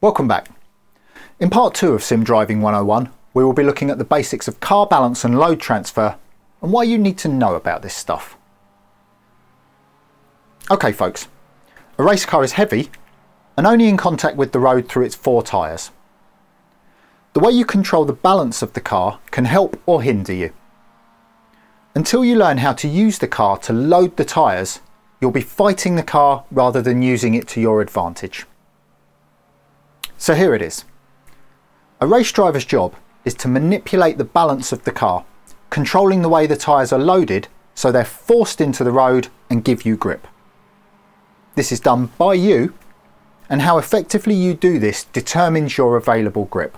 Welcome back. In part 2 of Sim Driving 101, we will be looking at the basics of car balance and load transfer and why you need to know about this stuff. Okay folks, a race car is heavy and only in contact with the road through its 4 tyres. The way you control the balance of the car can help or hinder you. Until you learn how to use the car to load the tyres, you'll be fighting the car rather than using it to your advantage. So here it is. A race driver's job is to manipulate the balance of the car, controlling the way the tyres are loaded so they're forced into the road and give you grip. This is done by you, and how effectively you do this determines your available grip.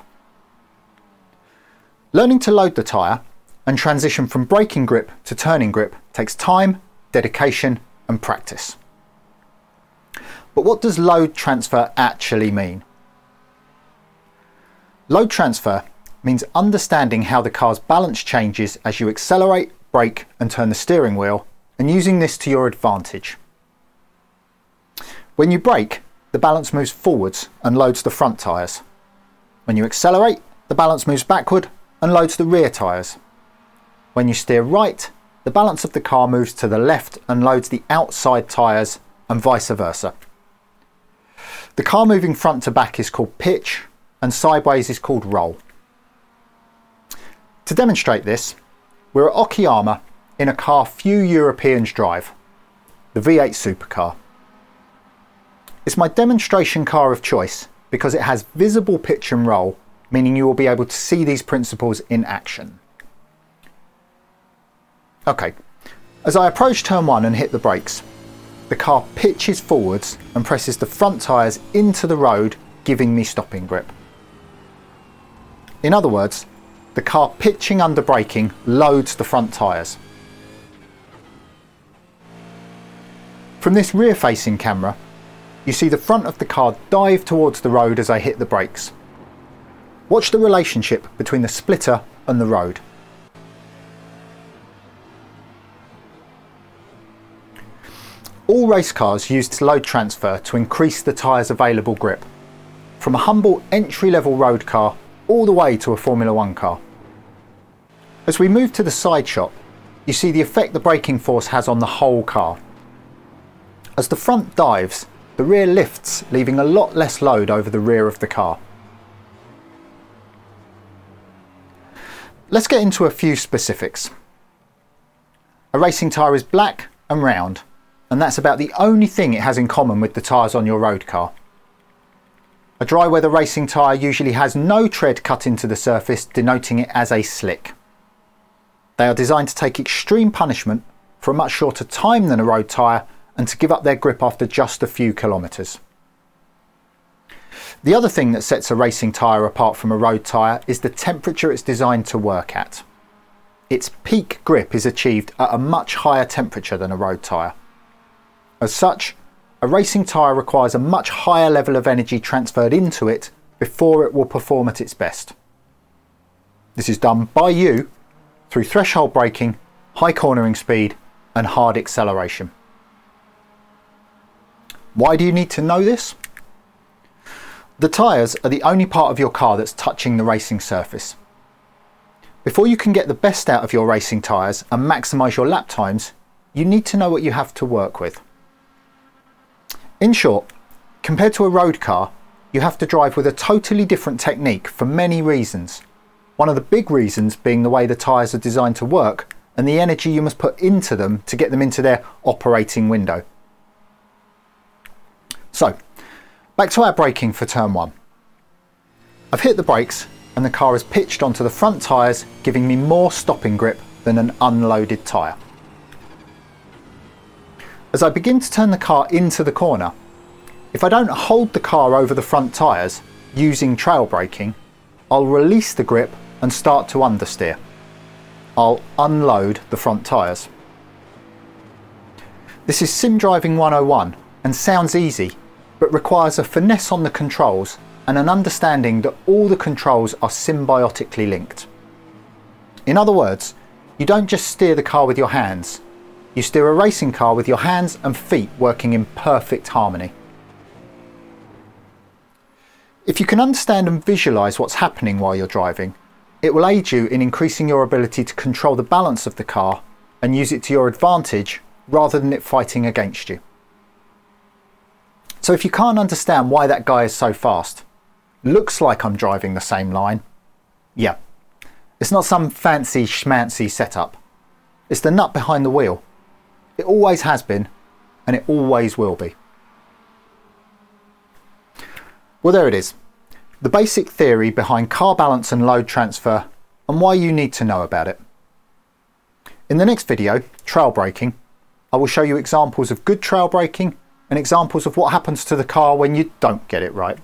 Learning to load the tyre and transition from braking grip to turning grip takes time, dedication and practice. But what does load transfer actually mean? Load transfer means understanding how the car's balance changes as you accelerate, brake and turn the steering wheel, and using this to your advantage. When you brake, the balance moves forwards and loads the front tyres. When you accelerate, the balance moves backward and loads the rear tyres. When you steer right, the balance of the car moves to the left and loads the outside tyres, and vice versa. The car moving front to back is called pitch, and sideways is called roll. To demonstrate this, we're at Okayama in a car few Europeans drive, the V8 supercar. It's my demonstration car of choice because it has visible pitch and roll, meaning you will be able to see these principles in action. Okay, as I approach turn 1 and hit the brakes, the car pitches forwards and presses the front tyres into the road, giving me stopping grip. In other words, the car pitching under braking loads the front tyres. From this rear-facing camera, you see the front of the car dive towards the road as I hit the brakes. Watch the relationship between the splitter and the road. All race cars use load transfer to increase the tyre's available grip, from a humble entry-level road car all the way to a Formula 1 car. As we move to the side shot, you see the effect the braking force has on the whole car. As the front dives, the rear lifts, leaving a lot less load over the rear of the car. Let's get into a few specifics. A racing tyre is black and round, and that's about the only thing it has in common with the tyres on your road car. A dry weather racing tyre usually has no tread cut into the surface, denoting it as a slick. They are designed to take extreme punishment for a much shorter time than a road tyre and to give up their grip after just a few kilometres. The other thing that sets a racing tyre apart from a road tyre is the temperature it's designed to work at. Its peak grip is achieved at a much higher temperature than a road tyre. As such, a racing tyre requires a much higher level of energy transferred into it before it will perform at its best. This is done by you through threshold braking, high cornering speed and hard acceleration. Why do you need to know this? The tyres are the only part of your car that's touching the racing surface. Before you can get the best out of your racing tyres and maximise your lap times, you need to know what you have to work with. In short, compared to a road car, you have to drive with a totally different technique for many reasons. One of the big reasons being the way the tyres are designed to work and the energy you must put into them to get them into their operating window. So, back to our braking for turn 1. I've hit the brakes and the car has pitched onto the front tyres, giving me more stopping grip than an unloaded tyre. As I begin to turn the car into the corner, if I don't hold the car over the front tyres using trail braking, I'll release the grip and start to understeer. I'll unload the front tyres. This is Sim Driving 101 and sounds easy, but requires a finesse on the controls and an understanding that all the controls are symbiotically linked. In other words, you don't just steer the car with your hands, you steer a racing car with your hands and feet working in perfect harmony. If you can understand and visualise what's happening while you're driving, it will aid you in increasing your ability to control the balance of the car and use it to your advantage rather than it fighting against you. So if you can't understand why that guy is so fast, looks like I'm driving the same line, yeah, it's not some fancy schmancy setup. It's the nut behind the wheel. It always has been, and it always will be. Well, there it is. The basic theory behind car balance and load transfer and why you need to know about it. In the next video, trail braking, I will show you examples of good trail braking and examples of what happens to the car when you don't get it right.